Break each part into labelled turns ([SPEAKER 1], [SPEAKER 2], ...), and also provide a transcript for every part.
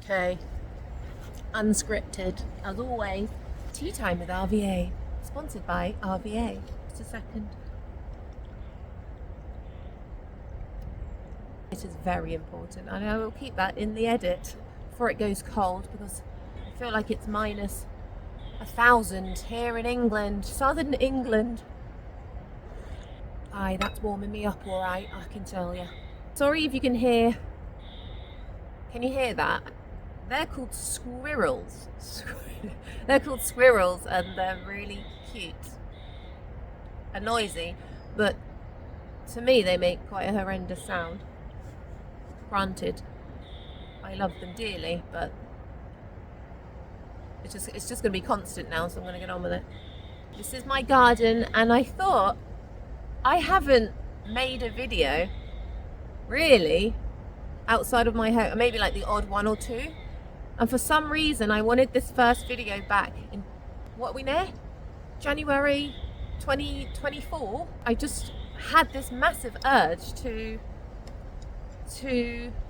[SPEAKER 1] Okay, unscripted as always. Tea time with RVA, sponsored by RVA. Just a second. It is very important, and I will keep that in the edit before it goes cold, because I feel like it's minus 1,000 here in England, southern England. Aye, that's warming me up all right, I can tell you. Sorry if you can hear. Can you hear that? They're called squirrels. They're called squirrels, and they're really cute and noisy, but to me they make quite a horrendous sound. Granted, I love them dearly, but it's just going to be constant now, so I'm going to get on with it. This is my garden, and I thought I haven't made a video really outside of my home, maybe like the odd one or two, and for some reason I wanted this first video back in, what are we near? January 2024. I just had this massive urge to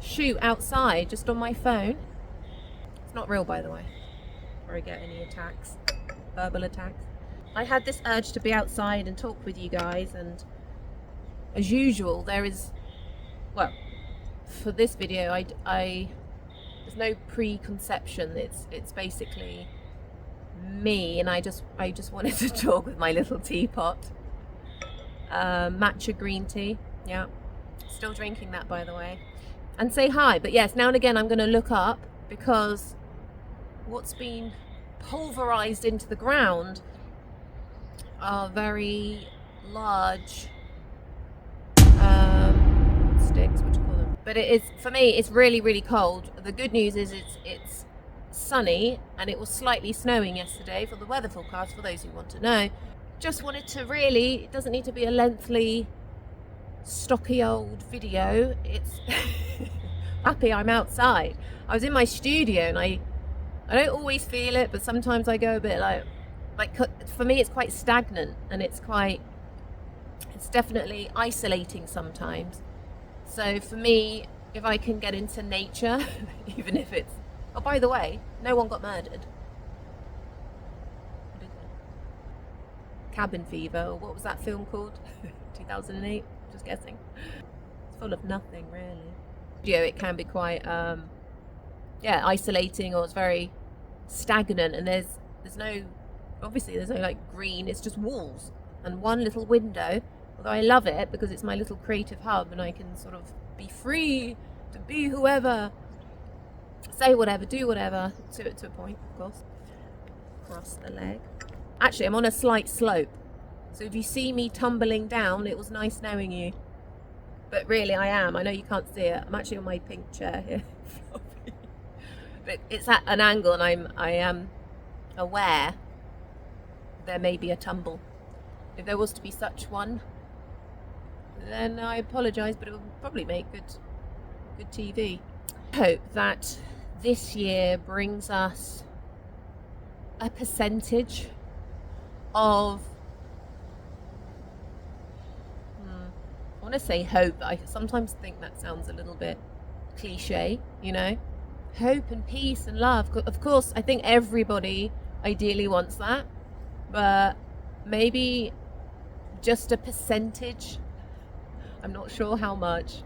[SPEAKER 1] shoot outside just on my phone. It's not real, by the way, before I get any attacks, verbal attacks. I had this urge to be outside and talk with you guys, and as usual there is, well, for this video I there's no preconception. It's basically me, and I just wanted to talk with my little teapot. Matcha green tea, yeah, still drinking that, by the way, and say hi. But yes, now and again I'm going to look up, because what's been pulverized into the ground are very large sticks, what do you call them? But it is, for me, it's really, really cold. The good news is it's sunny, and it was slightly snowing yesterday for the weather forecast, for those who want to know. Just wanted to really, it doesn't need to be a lengthy, stocky old video. It's happy I'm outside. I was in my studio, and I don't always feel it, but sometimes I go a bit like for me it's quite stagnant, and it's definitely isolating sometimes. So for me, if I can get into nature, even if it's, oh, by the way, no one got murdered. Cabin Fever, or what was that film called? 2008, just guessing. It's full of nothing, really. It can be quite isolating, or it's very stagnant, and there's no like green. It's just walls and one little window. Although I love it because it's my little creative hub, and I can sort of be free to be whoever, say whatever, do whatever, to a point, of course. Cross the leg. Actually, I'm on a slight slope, so if you see me tumbling down, it was nice knowing you. But really, I am. I know you can't see it. I'm actually on my pink chair here. But it's at an angle, and I am aware there may be a tumble. If there was to be such one, then I apologise, but it will probably make good TV. I hope that this year brings us a percentage of, I want to say hope, but I sometimes think that sounds a little bit cliche, hope and peace and love. Of course, I think everybody ideally wants that, but maybe just a percentage. I'm not sure how much,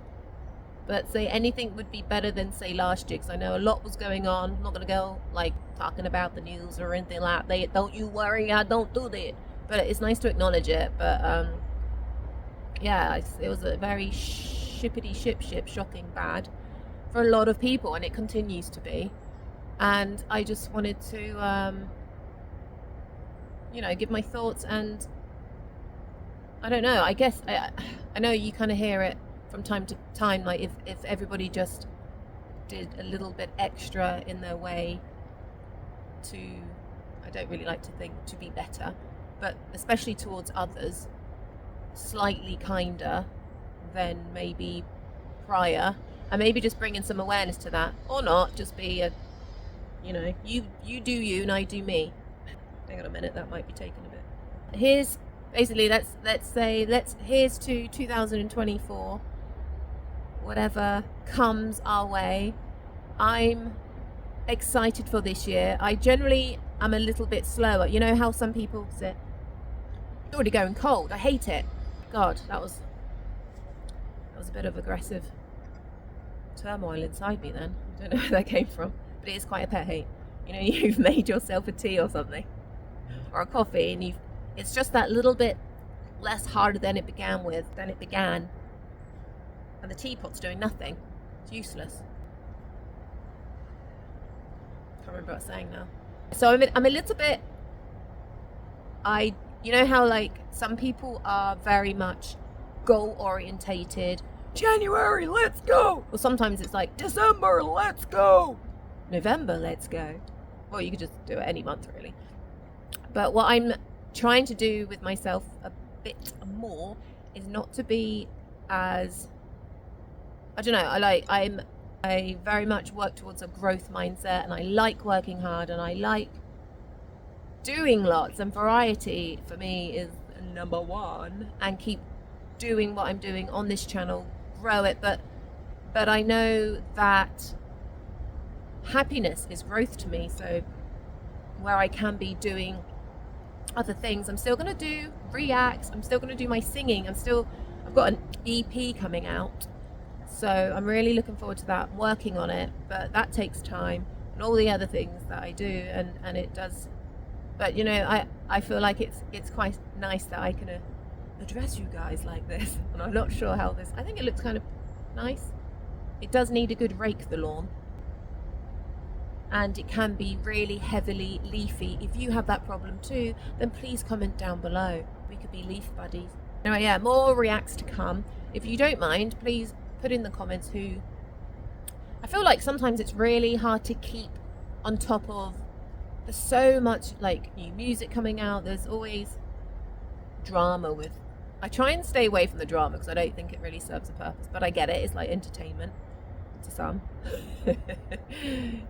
[SPEAKER 1] but say anything would be better than, say, last year, because I know a lot was going on. I'm not going to go like talking about the news or anything like that. Don't you worry, I don't do that, but it's nice to acknowledge it. But it was a very ship shocking bad for a lot of people, and it continues to be. And I just wanted to give my thoughts, and I don't know, I guess I know you kind of hear it from time to time, like if everybody just did a little bit extra in their way to, I don't really like to think to be better, but especially towards others, slightly kinder than maybe prior, and maybe just bringing some awareness to that, or not, just be a, you do you and I do me. Hang on a minute, that might be taken a bit. Here's basically, here's to 2024. Whatever comes our way, I'm excited for this year. I generally am a little bit slower. You know how some people say, it's already going cold. I hate it. God, that was a bit of aggressive turmoil inside me then. I don't know where that came from, but it is quite a pet hate. You know, you've made yourself a tea or something, or a coffee, and it's just that little bit less harder than it began, and the teapot's doing nothing. It's useless. Can't remember what I was saying now. So I'm a little bit, you know how like some people are very much goal orientated. January, let's go. Or sometimes it's like December, let's go. November, let's go. Well, you could just do it any month really. But what I'm trying to do with myself a bit more is not to be as, I don't know, I very much work towards a growth mindset, and I like working hard, and I like doing lots, and variety for me is number one, and keep doing what I'm doing on this channel, grow it, but I know that happiness is growth to me. So where I can be doing other things, I'm still going to do reacts, I'm still going to do my singing, I've got an EP coming out, so I'm really looking forward to that. I'm working on it, but that takes time, and all the other things that I do, and it does. But you know, I feel like it's quite nice that I can address you guys like this, and I'm not sure how this, I think it looks kind of nice. It does need a good rake, the lawn, and it can be really heavily leafy. If you have that problem too, then please comment down below. We could be leaf buddies. Anyway, yeah, more reacts to come. If you don't mind, please put in the comments who. I feel like sometimes it's really hard to keep on top of. There's so much like new music coming out. There's always drama with. I try and stay away from the drama because I don't think it really serves a purpose. But I get it. It's like entertainment to some.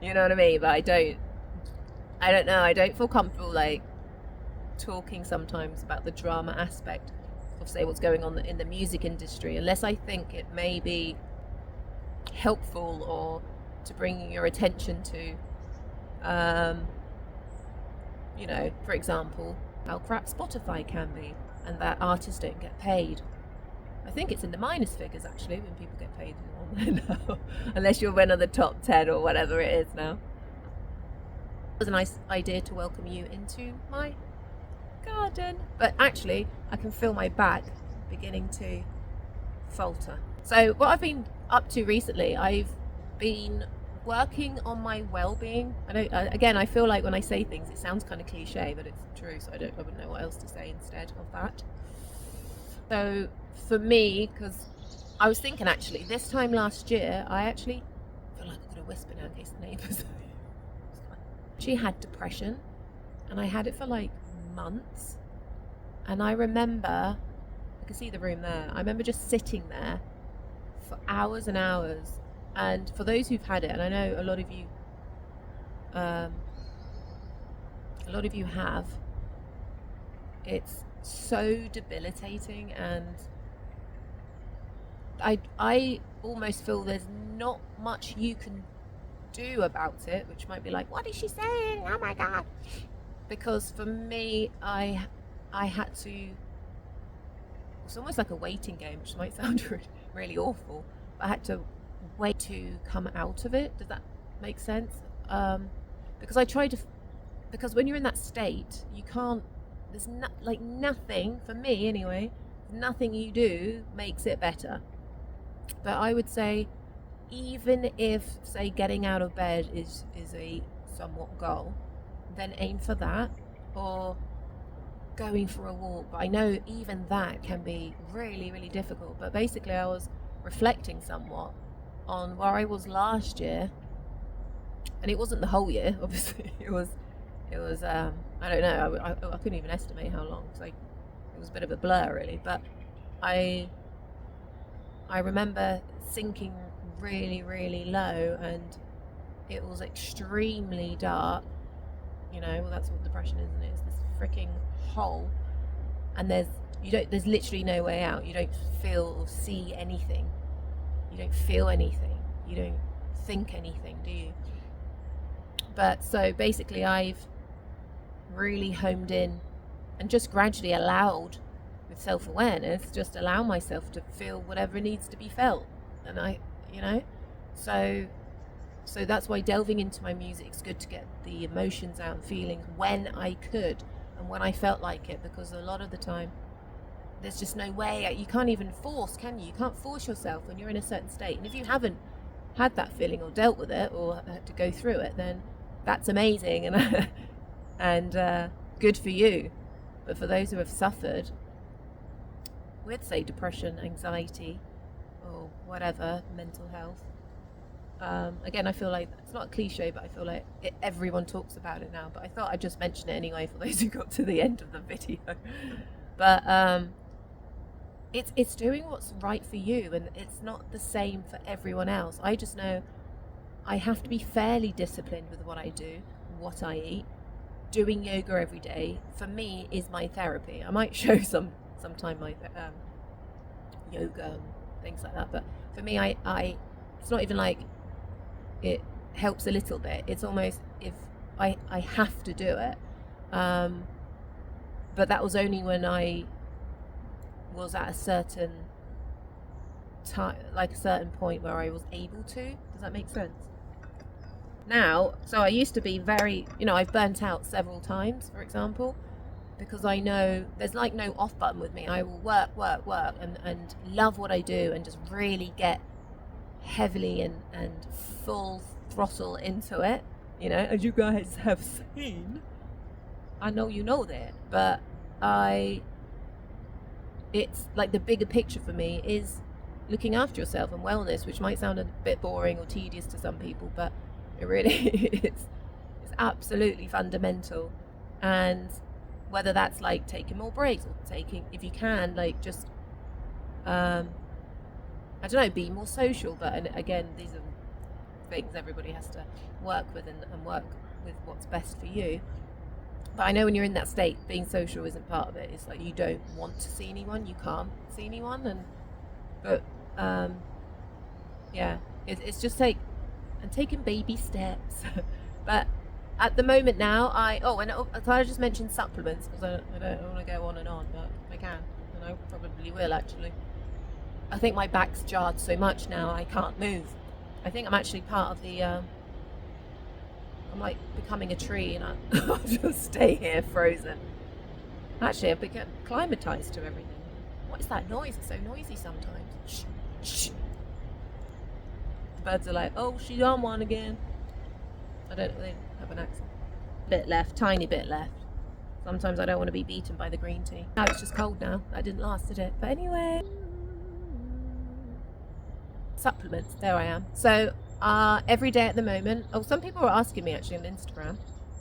[SPEAKER 1] You know what I mean? But I don't know. I don't feel comfortable like talking sometimes about the drama aspect of, say, what's going on in the music industry, unless I think it may be helpful or to bring your attention to, you know, for example, how crap Spotify can be, and that artists don't get paid. I think it's in the minus figures actually when people get paid on there now, unless you're one of the top 10 or whatever it is now. It was a nice idea to welcome you into my garden, but actually I can feel my back beginning to falter. So what I've been up to recently, I've been working on my well-being. I feel like when I say things it sounds kind of cliche, but it's true, so I wouldn't know what else to say instead of that. So for me, because I was thinking actually this time last year, I actually feel like I'm going to whisper now in case the neighbours. She had depression, and I had it for like months, and I remember, I can see the room there, I remember just sitting there for hours and hours. And for those who've had it, and I know a lot of you have, it's so debilitating, and I almost feel there's not much you can do about it, which might be like, what is she saying? Oh my god. Because for me, I had to, it's almost like a waiting game, which might sound really awful, but I had to wait to come out of it. Does that make sense? Because I tried to, because when you're in that state, you can't, there's nothing, for me anyway, nothing you do makes it better. But I would say, even if, say, getting out of bed is a somewhat goal, then aim for that, or going for a walk. But I know even that can be really, really difficult. But basically I was reflecting somewhat on where I was last year, and it wasn't the whole year, obviously. It was I don't know, I couldn't even estimate how long, because it was a bit of a blur really. But I remember sinking really, really low, and it was extremely dark. You know, well, that's what depression is, isn't it? It's this freaking hole, and there's literally no way out. You don't feel or see anything. You don't feel anything. You don't think anything, do you? But so basically I've really homed in and just gradually allowed, with self-awareness, just allow myself to feel whatever needs to be felt. And I, you know, so that's why delving into my music is good, to get the emotions out and feelings when I could and when I felt like it, because a lot of the time there's just no way. You can't even force, can you? You can't force yourself when you're in a certain state. And if you haven't had that feeling or dealt with it or had to go through it, then that's amazing and and good for you. But for those who have suffered with, say, depression, anxiety, or whatever, mental health, again, I feel like it's not a cliche, but I feel like everyone talks about it now. But I thought I'd just mention it anyway for those who got to the end of the video. But it's doing what's right for you, and it's not the same for everyone else. I just know I have to be fairly disciplined with what I do, what I eat. Doing yoga every day for me is my therapy. I might show sometime my yoga and things like that, but for me, I it's not even like it helps a little bit. It's almost if I have to do it. But that was only when I was at a certain time, like a certain point where I was able to. Does that make sense? Now, so I used to be very, I've burnt out several times, for example, because I know there's like no off button with me. I will work and love what I do and just really get heavily and full throttle into it, as you guys have seen. I know you know that, but it's like the bigger picture for me is looking after yourself and wellness, which might sound a bit boring or tedious to some people, but it really is. It's absolutely fundamental. And whether that's like taking more breaks or taking, if you can, like just I don't know, be more social. But and again, these are things everybody has to work with and work with what's best for you. But I know when you're in that state, being social isn't part of it. It's like you don't want to see anyone, you can't see anyone, but yeah, it's just taking baby steps. But at the moment now, so I just mentioned supplements because I don't want to go on and on, but I can, and I probably will actually. I think my back's jarred so much now I can't move. I think I'm actually part of the I'm like becoming a tree, and I'll just stay here frozen. Actually, I've become acclimatized to everything. What is that noise? It's so noisy sometimes. Shh, shh. The birds are like, oh, she's on one again. I don't know, they have an accent. Bit left, tiny bit left. Sometimes I don't want to be beaten by the green tea. Now it's just cold now. That didn't last, did it? But anyway. Supplements, there I am. So every day at the moment, some people are asking me actually on Instagram.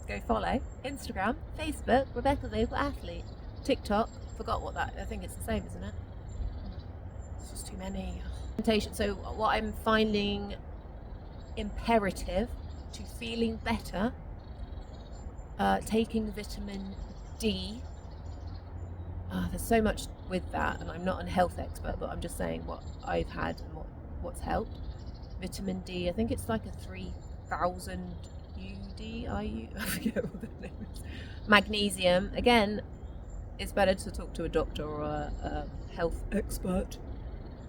[SPEAKER 1] Go follow Instagram, Facebook, Rebecca Local Athlete, TikTok, forgot what that, I think it's the same, isn't it? It's just too many. So what I'm finding imperative to feeling better, taking vitamin D. There's so much with that, and I'm not a health expert, but I'm just saying what I've had and what's helped. Vitamin D, I think it's like a 3,000 I forget what the name is. Magnesium, again, it's better to talk to a doctor or a health expert.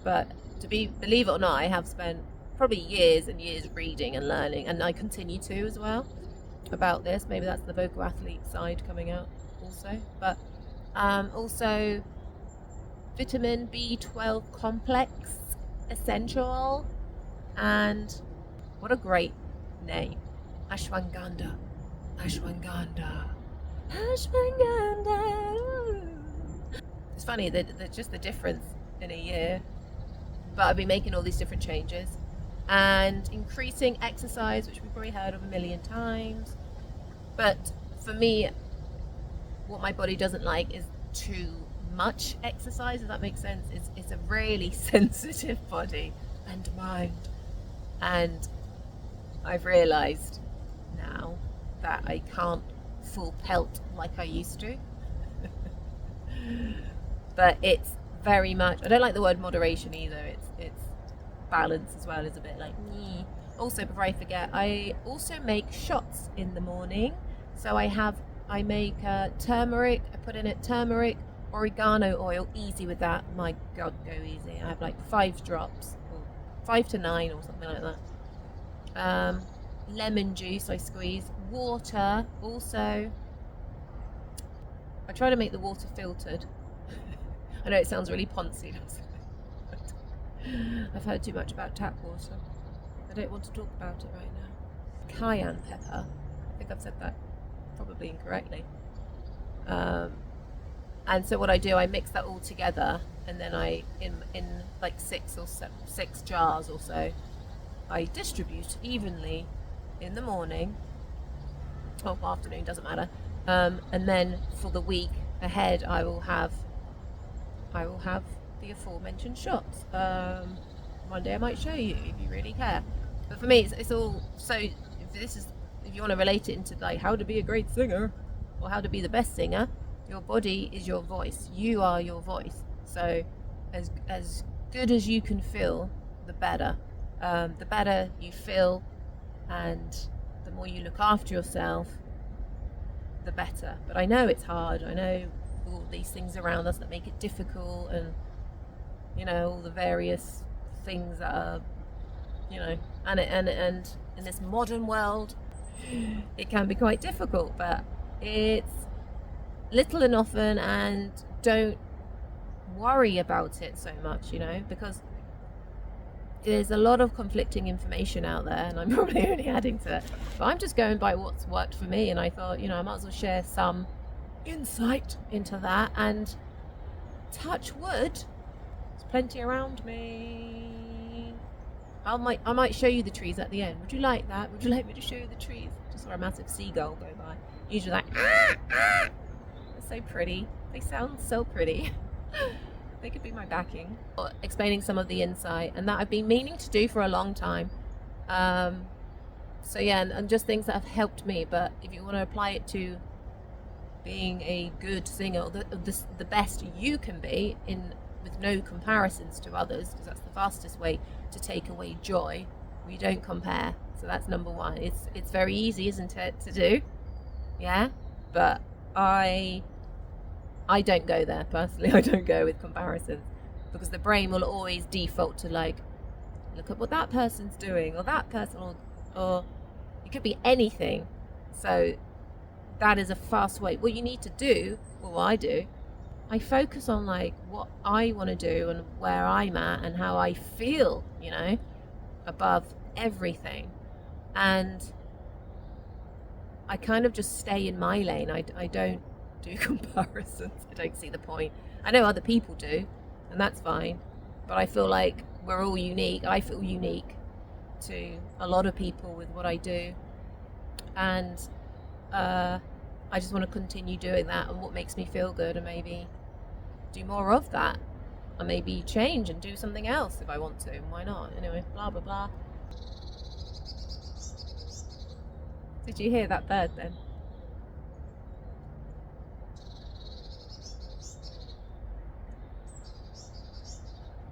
[SPEAKER 1] But believe it or not, I have spent probably years and years reading and learning, and I continue to as well about this. Maybe that's the vocal athlete side coming out also. But also vitamin B12 complex essential, and what a great name, ashwagandha. It's funny that just the difference in a year, but I've been making all these different changes and increasing exercise, which we've probably heard of a million times. But for me, what my body doesn't like is too much exercise, if that makes sense. It's a really sensitive body and mind, and I've realized now that I can't full pelt like I used to. But it's very much, I don't like the word moderation either. It's balance as well, is a bit like also, before I forget, I also make shots in the morning. So I make turmeric. I put in it turmeric, oregano oil. Easy with that. My God, go easy. I have like 5 drops, or 5 to 9, or something like that. Lemon juice I squeeze. Water also. I try to make the water filtered. I know it sounds really poncy, doesn't it? I've heard too much about tap water. I don't want to talk about it right now. Cayenne pepper. I think I've said that probably incorrectly. And so what I do, I mix that all together, and then in like 6 jars or so, I distribute evenly in the morning, or afternoon, doesn't matter. And then for the week ahead, I will have the aforementioned shots. One day I might show you if you really care. But for me, it's all so. If you want to relate it into like how to be a great singer, or how to be the best singer, your body is your voice. You are your voice. So, as good as you can feel, the better. The better you feel, and the more you look after yourself, the better. But I know it's hard. I know all these things around us that make it difficult, and all the various things that are, and in this modern world, it can be quite difficult. But it's little and often, and don't worry about it so much, because there's a lot of conflicting information out there, and I'm probably only adding to it. But I'm just going by what's worked for me, and I thought, I might as well share some insight into that. And touch wood, there's plenty around me. I might show you the trees at the end. Would you like that? Would you like me to show you the trees? Just saw a massive seagull go by. Usually like, they're so pretty. They sound so pretty. They could be my backing. Explaining some of the insight, and that I've been meaning to do for a long time. So yeah, and just things that have helped me. But if you want to apply it to being a good singer, or the best you can be, with no comparisons to others, because that's the fastest way to take away joy. We don't compare. So that's number one. It's very easy, isn't it, to do? Yeah, but I don't go there personally. I don't go with comparisons, because the brain will always default to like, look at what that person's doing, or that person, or it could be anything. So that is a fast way. What you need to do, or what I do, I focus on like what I want to do and where I'm at and how I feel, above everything. And I kind of just stay in my lane. I don't do comparisons. I don't see the point. I know other people do, and that's fine, but I feel like we're all unique. I feel unique to a lot of people with what I do, and I just want to continue doing that, and what makes me feel good, and maybe do more of that, and maybe change and do something else if I want to. Why not? Anyway, blah blah blah. Did you hear that bird then?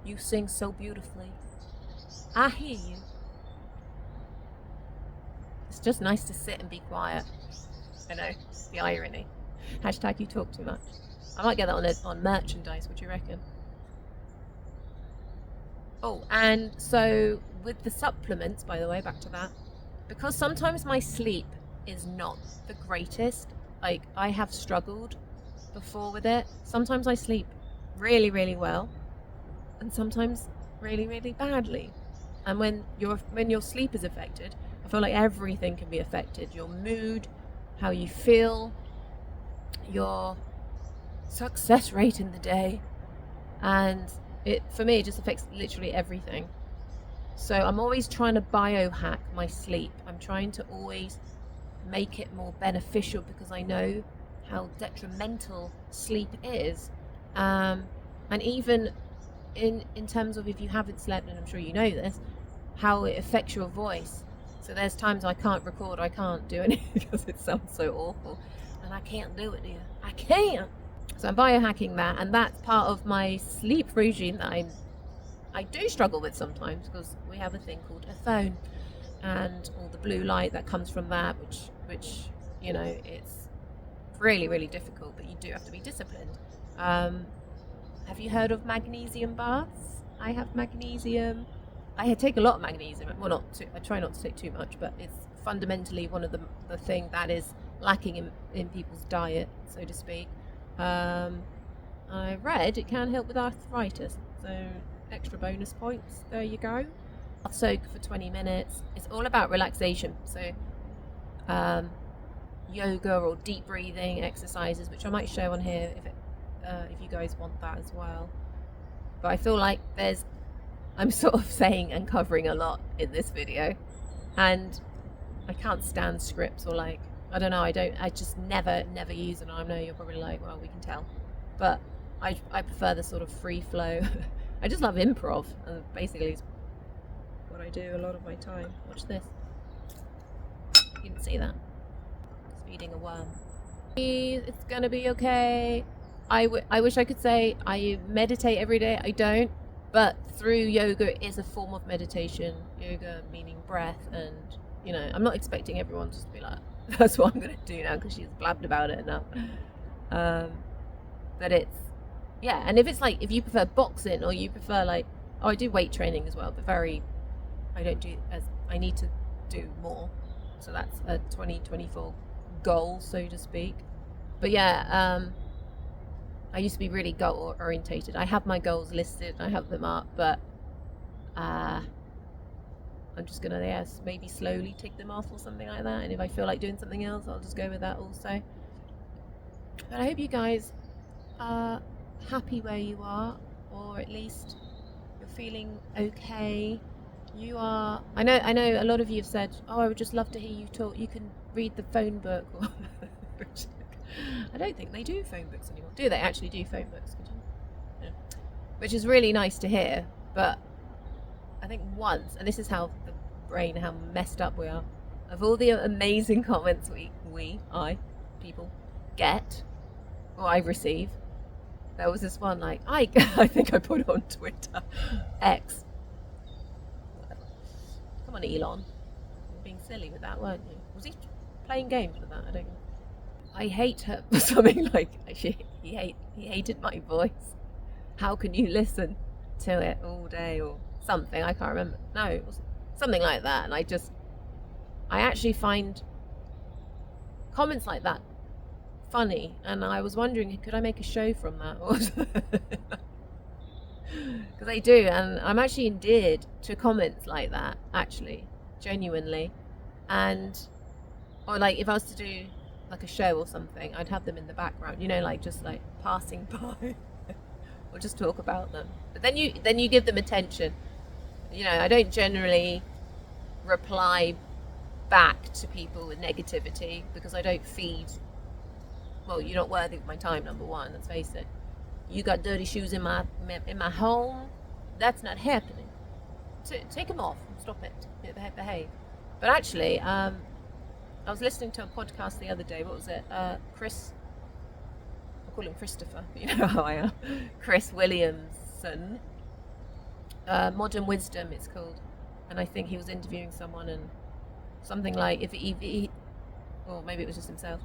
[SPEAKER 1] You sing so beautifully. I hear you. It's just nice to sit and be quiet. I know, the irony. Hashtag you talk too much. I might get that on merchandise, what do you reckon? Oh, and so with the supplements, by the way, back to that, because sometimes my sleep is not the greatest. Like, I have struggled before with it. Sometimes I sleep really, really well, and sometimes really, really badly. And when your sleep is affected, I feel like everything can be affected. Your mood, how you feel, your success rate in the day, and for me it just affects literally everything. So I'm always trying to biohack my sleep. I'm trying to always make it more beneficial, because I know how detrimental sleep is, and even in terms of, if you haven't slept, and I'm sure you know this, how it affects your voice. So there's times I can't record, I can't do anything because it sounds so awful, and I can't do it, dear. I can't. So I'm biohacking that, and that's part of my sleep regime that I do struggle with sometimes, because we have a thing called a phone, and all the blue light that comes from that, which you know, it's really, really difficult, but you do have to be disciplined. Have you heard of magnesium baths? I have magnesium. I take a lot of magnesium. Well, I try not to take too much, but it's fundamentally one of the thing that is lacking in people's diet, so to speak. I read it can help with arthritis, so extra bonus points. There you go. I'll soak for 20 minutes. It's all about relaxation. So yoga or deep breathing exercises, which I might show on here if you guys want that as well. But I feel like I'm sort of saying and covering a lot in this video, and I can't stand scripts or I don't know, I just never use them. I know you're probably like, well, we can tell, but I prefer the sort of free flow. I just love improv, and basically it's what I do a lot of my time. Watch this. You didn't see that? Just feeding a worm. It's gonna be okay. I wish I could say I meditate every day. I don't, but through yoga is a form of meditation. Yoga meaning breath, and you know, I'm not expecting everyone to just be like, that's what I'm gonna do now because she's blabbed about it enough. But it's, yeah, and if you prefer boxing or you prefer I do weight training as well, but I don't do as I need to do more, so that's a 2024 goal, so to speak. But yeah, I used to be really goal orientated. I have my goals listed, I have them up, but I'm just gonna maybe slowly tick them off or something like that, and if I feel like doing something else, I'll just go with that also. But I hope you guys are happy where you are, or at least you're feeling okay. I know a lot of you have said, oh, I would just love to hear you talk, you can read the phone book. I don't think they do phone books anymore. Do they actually do phone books? Yeah. Which is really nice to hear, but I think once, and this is how messed up we are, of all the amazing comments people get, or I receive, there was this one I think I put on Twitter, X. Come on, Elon. You're being silly with that, weren't you? Was he playing games with that? I don't know. I hate her for something he hated my voice. How can you listen to it all day or something? I can't remember. No, it was something like that. And I actually find comments like that funny. And I was wondering, could I make a show from that? Because I do, and I'm actually endeared to comments like that, actually, genuinely. And or if I was to do a show or something, I'd have them in the background, just passing by, or just talk about them. But then you give them attention. I don't generally reply back to people with negativity because I don't feed. Well, you're not worthy of my time, number one. Let's face it. You got dirty shoes in my home. That's not happening. Take them off. Stop it. Behave. But actually, I was listening to a podcast the other day. What was it? Chris. I call him Christopher. You know how I am. Chris Williamson. Modern Wisdom, it's called. And I think he was interviewing someone, and something like if he or maybe it was just himself.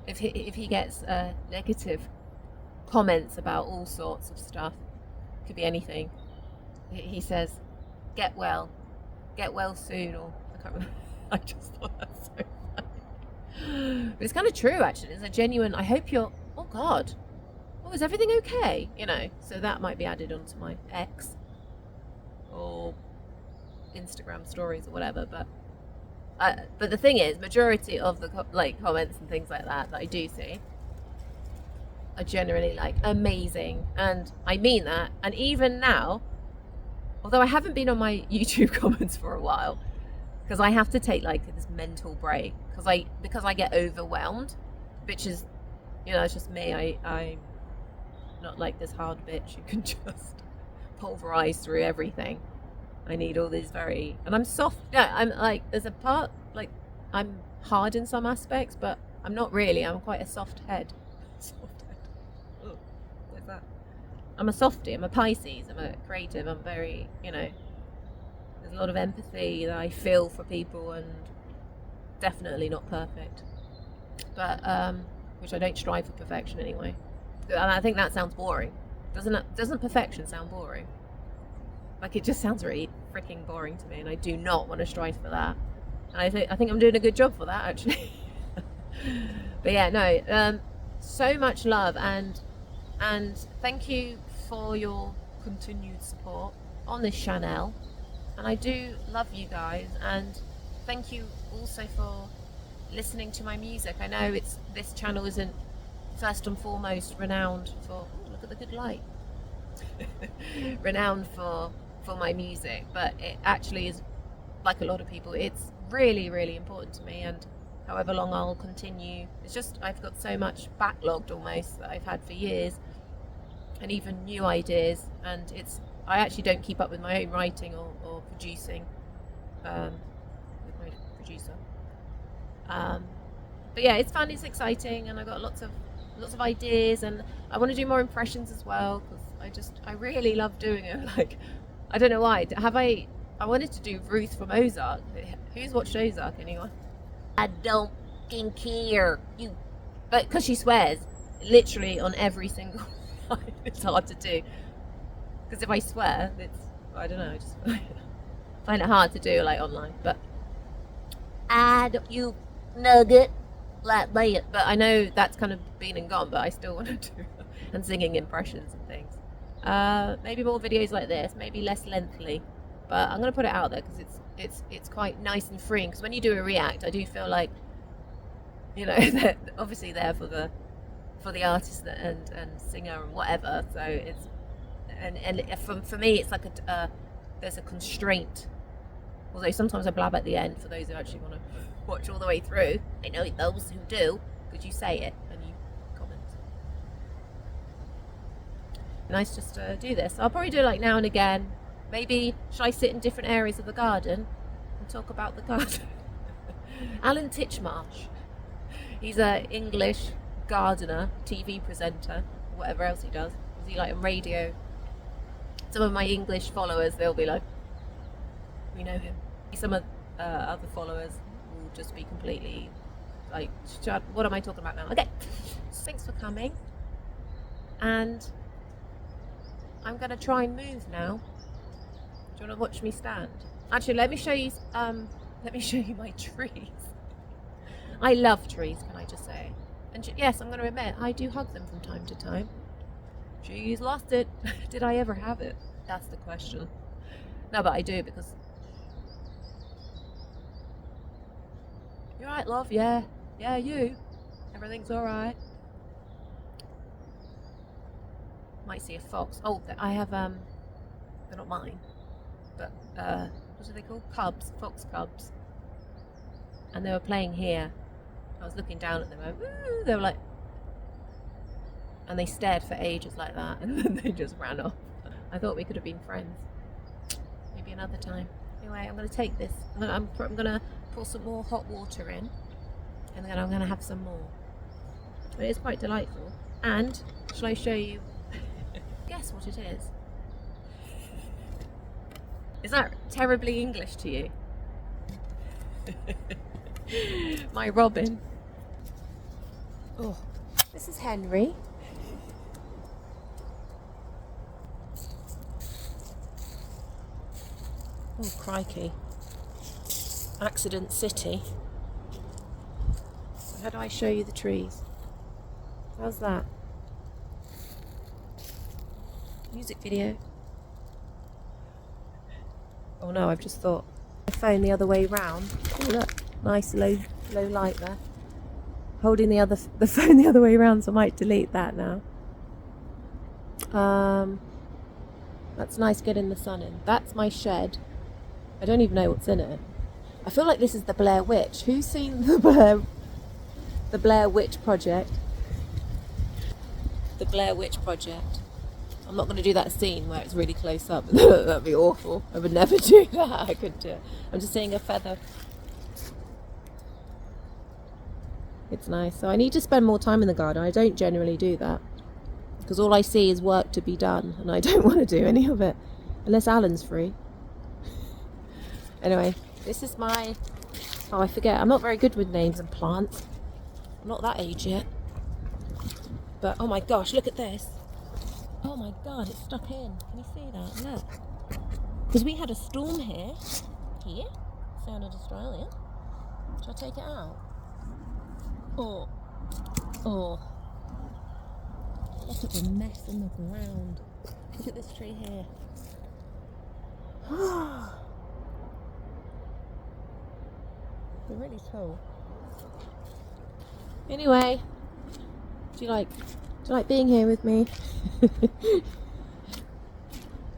[SPEAKER 1] If he gets negative comments about all sorts of stuff, could be anything. He says, "Get well soon," or I can't remember. I just thought that's so funny. But it's kind of true, actually. It's a genuine. I hope you're. Oh God. Oh, is everything okay? So that might be added onto my X or Instagram stories or whatever. But the thing is, majority of the comments and things like that I do see are generally amazing, and I mean that. And even now, although I haven't been on my YouTube comments for a while, because I have to take this mental break because I get overwhelmed, which is, it's just me. I'm not like this hard bitch who can just pulverize through everything. I need all these and I'm soft. Yeah, I'm there's a part I'm hard in some aspects, but I'm not really. I'm quite a soft head. Oh, that? I'm a softie. I'm a Pisces. I'm a creative. I'm very, There's a lot of empathy that I feel for people, and definitely not perfect. But which I don't strive for perfection anyway. And I think that sounds boring. Doesn't perfection sound boring? Like, it just sounds really freaking boring to me, and I do not want to strive for that. And I think I'm doing a good job for that, actually. But yeah, no, so much love, and thank you for your continued support on this channel. And I do love you guys, and thank you also for listening to my music. I know this channel isn't first and foremost renowned for, oh, look at the good light, renowned for my music, but it actually is, like a lot of people, it's really, really important to me. And however long I'll continue, it's just, I've got so much backlogged almost that I've had for years, and even new ideas, and I actually don't keep up with my own writing or producing with my producer. But yeah, it's fun, it's exciting, and I've got lots of ideas, and I want to do more impressions as well, because I really love doing it. Like, I don't know why. I wanted to do Ruth from Ozark. Who's watched Ozark, anyone? I don't care. But because she swears literally on every single line, it's hard to do. Because if I swear, I don't know, I just find it hard to do, like, online. But you nugget like that. But I know that's kind of been and gone, but I still want to do and singing impressions and things. Maybe more videos like this, maybe less lengthy, but I'm going to put it out there because it's quite nice and freeing. Because when you do a react, I do feel like, you know, they're obviously there for the artist and singer and whatever. So it's for me, it's like there's a constraint. Although sometimes I blab at the end for those who actually want to watch all the way through. I know those who do, because you say it and you comment. Nice just to do this. I'll probably do it like now and again. Maybe should I sit in different areas of the garden and talk about the garden? Alan Titchmarsh. He's an English gardener, TV presenter, whatever else he does. Is he like on radio? Some of my English followers, they'll be like, we know him. Some of other followers will just be completely like, what am I talking about now? Okay, thanks for coming. And I'm going to try and move now. Do you want to watch me stand? Actually, let me show you my trees. I love trees, can I just say? And yes, I'm going to admit, I do hug them from time to time. She's lost it. Did I ever have it? That's the question. No, but I do, because... You alright, love? Yeah. Yeah, you. Everything's alright. Might see a fox. Oh, I have, they're not mine. But, what are they called? Cubs. Fox cubs. And they were playing here. I was looking down at them. They were like... And they stared for ages like that, and then they just ran off. I thought we could have been friends. Maybe another time. Anyway, I'm going to take this. I'm going to pour some more hot water in, and then I'm going to have some more. But it's quite delightful. And, shall I show you? Guess what it is? Is that terribly English to you? My robin. Oh, this is Henry. Oh, crikey. Accident City. How do I show you the trees? How's that? Music video. Oh no, I've just thought. My phone the other way round. Oh look, nice low light there. Holding the phone the other way around, so I might delete that now. That's nice getting the sun in. That's my shed. I don't even know what's in it. I feel like this is the Blair Witch. Who's seen the Blair Witch Project? The Blair Witch Project. I'm not going to do that scene where it's really close up. That'd be awful. I would never do that. I couldn't do it. I'm just seeing a feather. It's nice. So I need to spend more time in the garden. I don't generally do that, because all I see is work to be done, and I don't want to do any of it unless Alan's free. Anyway, this is my... Oh, I forget. I'm not very good with names and plants. I'm not that age yet. But, oh my gosh, look at this. Oh my god, it's stuck in. Can you see that? Look. Because we had a storm here. Sound of Australia. Shall I take it out? Oh. Look at the mess on the ground. Look at this tree here. They're really tall. Anyway, do you like being here with me?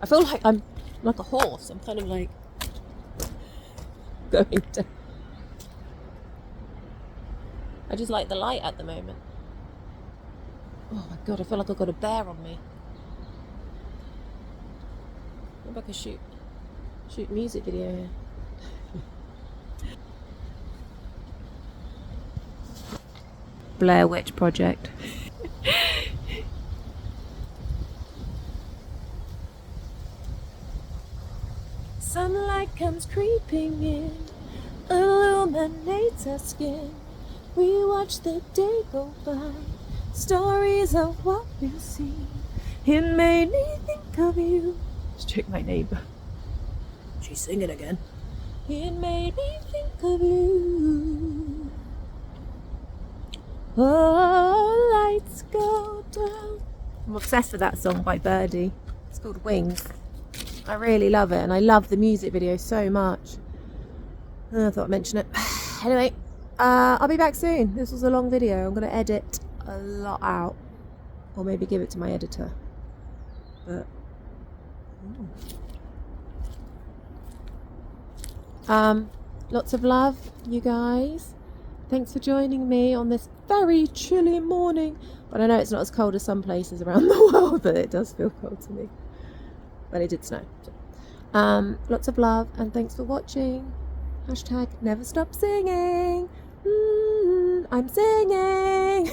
[SPEAKER 1] I feel like I'm like a horse. I'm kind of like going to... I just like the light at the moment. Oh my god, I feel like I've got a bear on me. Maybe I could shoot a music video here. Blair Witch Project. Sunlight comes creeping in, illuminates our skin. We watch the day go by, stories of what we'll see. It made me think of you. Just check my neighbour. She's singing again. It made me think of you. Oh, lights go down. I'm obsessed with that song by Birdie. It's called Wings. I really love it, and I love the music video so much. I thought I'd mention it. Anyway, I'll be back soon. This was a long video. I'm going to edit a lot out, or maybe give it to my editor. But lots of love, you guys. Thanks for joining me on this very chilly morning. But I know it's not as cold as some places around the world, but it does feel cold to me. But it did snow. So. Lots of love, and thanks for watching. # never stop singing. I'm singing.